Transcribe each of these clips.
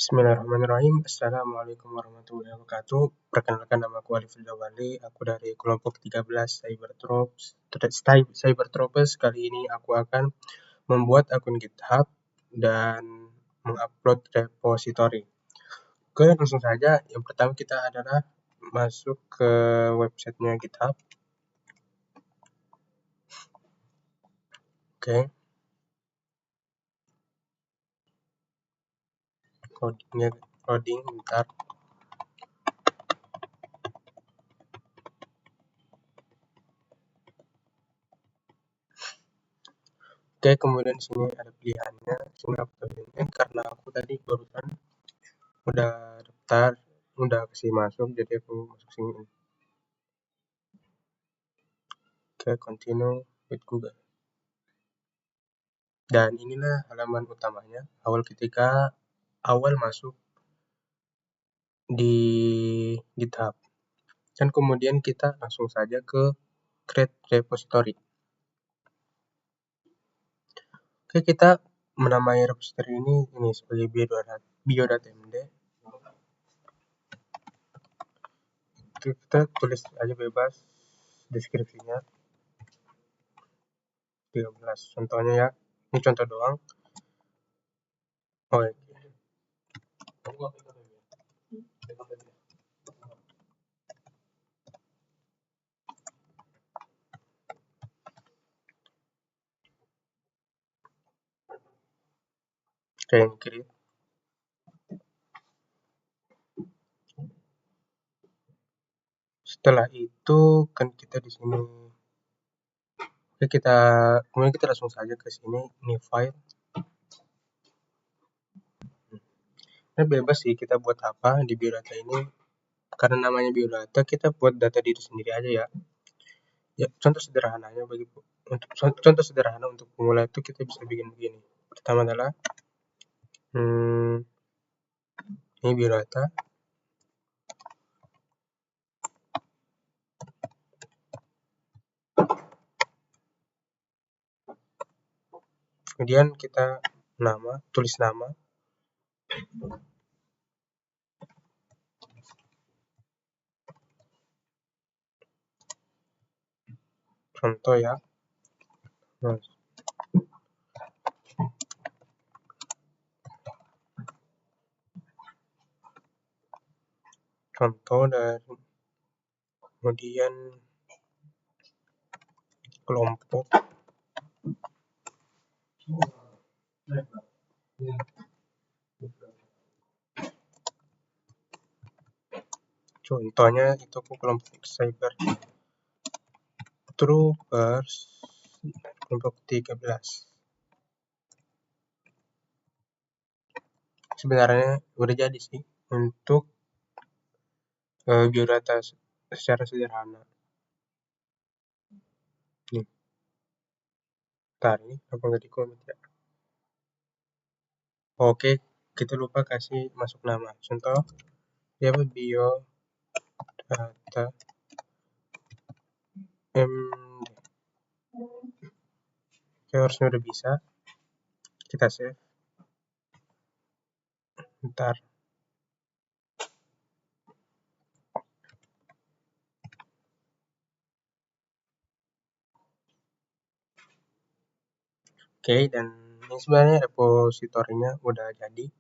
Bismillahirrahmanirrahim. Assalamualaikum warahmatullahi wabarakatuh. Perkenalkan, nama aku Alif Wali. Aku dari kelompok 13 Cybertropes. Kali ini aku akan membuat akun GitHub dan mengupload repository. Oke, langsung saja. Yang pertama kita adalah masuk ke websitenya GitHub. Oke. Codingnya loading bentar. Oke, kemudian sini ada pilihannya. Sini aku pilih karena aku tadi barusan udah daftar, udah kasih masuk, jadi aku masuk sini. Oke, continue with Google. Dan inilah halaman utamanya ketika awal masuk di GitHub. Dan kemudian kita langsung saja ke create repository. Oke, kita menamai repository ini sebagai bio.md. Kita tulis aja bebas deskripsinya 13. Contohnya ya, ini contoh doang. Oke, yang kiri. Setelah itu kan kita di sini. Oke, kemudian kita langsung saja ke sini, new file. Nah, bebas sih kita buat apa di biodata ini. Karena namanya biodata, kita buat data diri sendiri aja ya. Ya, contoh sederhana untuk pemula itu kita bisa bikin begini. Pertama adalah ini biodata. Kemudian kita tulis nama. Contoh ya. Contoh dan kemudian kelompok. Contohnya itu kelompok Cybertropes kelompok 13. Sebenarnya udah jadi sih untuk biodata secara sederhana. Nih. Bentar, ini apa nggak di-comment ya? Oke, kita lupa kasih masuk nama. Contoh, dia biodata MD. Oke, harusnya udah bisa. Kita save. Bentar. Oke, dan ini sebenarnya repositorinya udah jadi.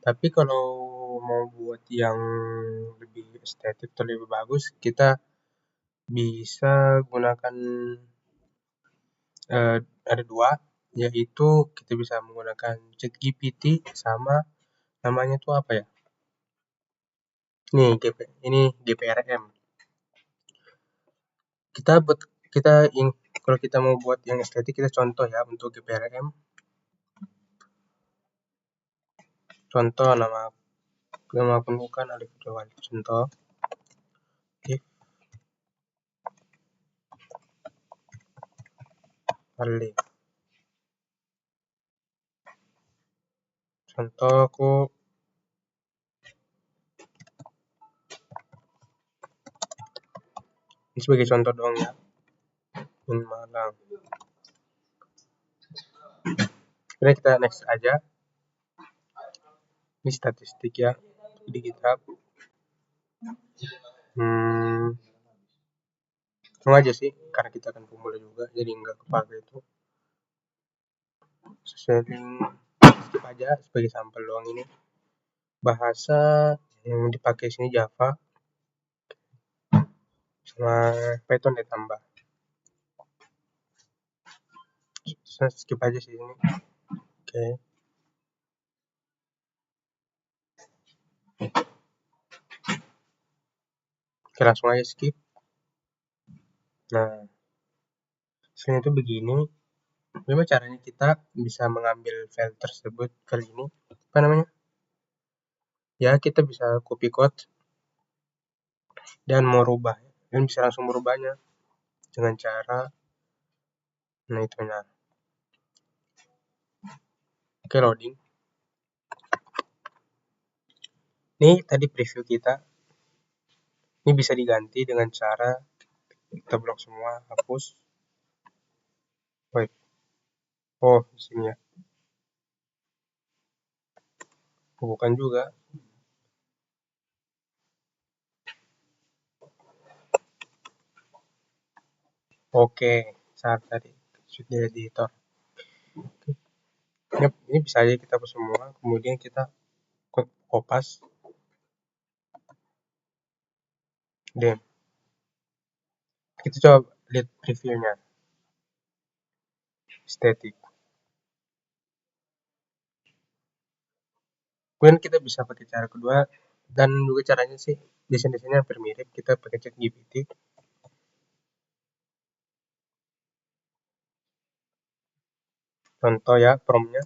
Tapi kalau mau buat yang lebih estetik atau lebih bagus, kita bisa gunakan ada dua, yaitu kita bisa menggunakan ChatGPT sama namanya tuh apa ya? Nih, ini GPRM. Kalau kita mau buat yang estetik, kita contoh ya untuk GPRM. Contoh nama akun bukan Alif Wali. Contoh if Alif. Contoh aku ini sebagai contoh doang ya. In Malang. Oke, kita next aja. Ini statistik ya di GitHub. Langsung aja sih, karena kita akan pemula juga, jadi nggak kepake itu. Sharing skip aja sebagai sampel doang ini. Bahasa yang dipakai sini Java sama Python ditambah. Skip aja sih ini. Oke. Oke, langsung aja skip. Nah, selain itu begini, bagaimana caranya kita bisa mengambil file tersebut, file ini, apa namanya? Ya, kita bisa copy code dan mau rubah, dan bisa langsung merubahnya dengan cara, nah itu nah. Oke, loading. Ini tadi preview kita. Ini bisa diganti dengan cara kita blok semua, hapus. Wait. Oh, di sini ya. Bukan juga. Oke, saat tadi sudah editor. Ini bisa aja kita hapus semua, kemudian kita kopas. Dan kita coba lihat previewnya. Static. Kemudian kita bisa pakai cara kedua, dan juga caranya sih desain-desainnya hampir mirip. Kita pakai ChatGPT. Contoh ya promptnya.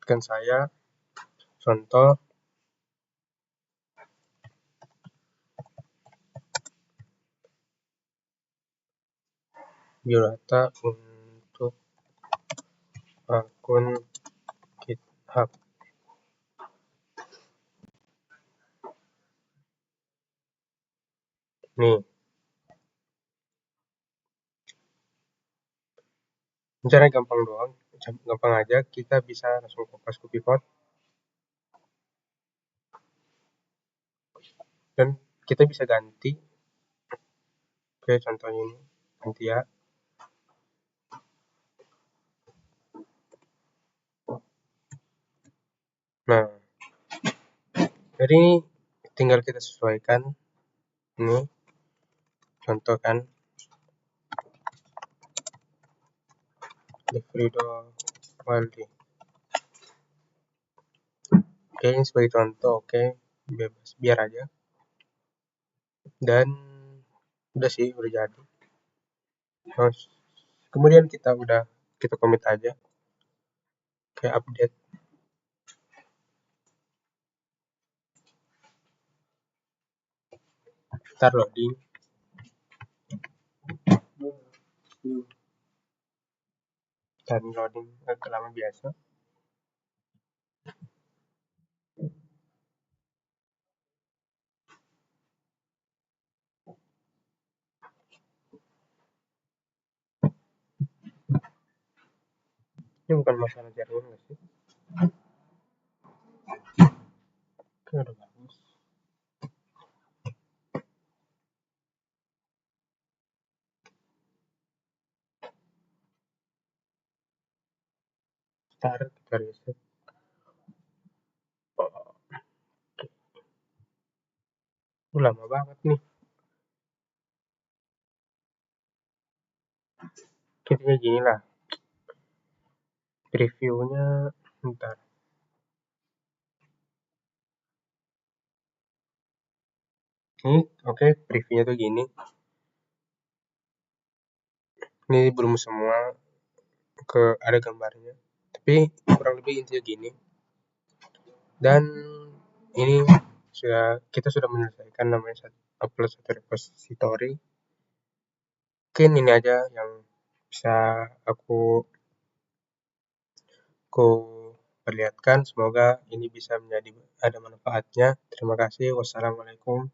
Kan saya contoh biodata untuk akun GitHub. Nih, cara gampang doang, gampang aja. Kita bisa langsung kopas copy code, dan kita bisa ganti. Oke, contohnya ini ganti ya. Nah, jadi ini tinggal kita sesuaikan. Ini contoh kan, Defrido Waldi. Oke, ini sebagai contoh. Oke, bebas, biar aja. Dan udah sih, udah jadi. Terus kemudian kita commit aja, kayak update. Ntar loading. Dan loading agak lama biasa. Ini bukan masalah jaringan nggak sih? Oke, udah bagus. Ntar kita reset. Lama banget nih. Intinya gini lah. Previewnya ntar. Ini oke, previewnya tuh gini. Ini belum semua ada gambarnya. Tapi kurang lebih intinya gini. Dan ini kita sudah menyelesaikan namanya upload satu repository. Mungkin ini aja yang bisa aku perlihatkan. Semoga ini bisa menjadi ada manfaatnya. Terima kasih. Wassalamualaikum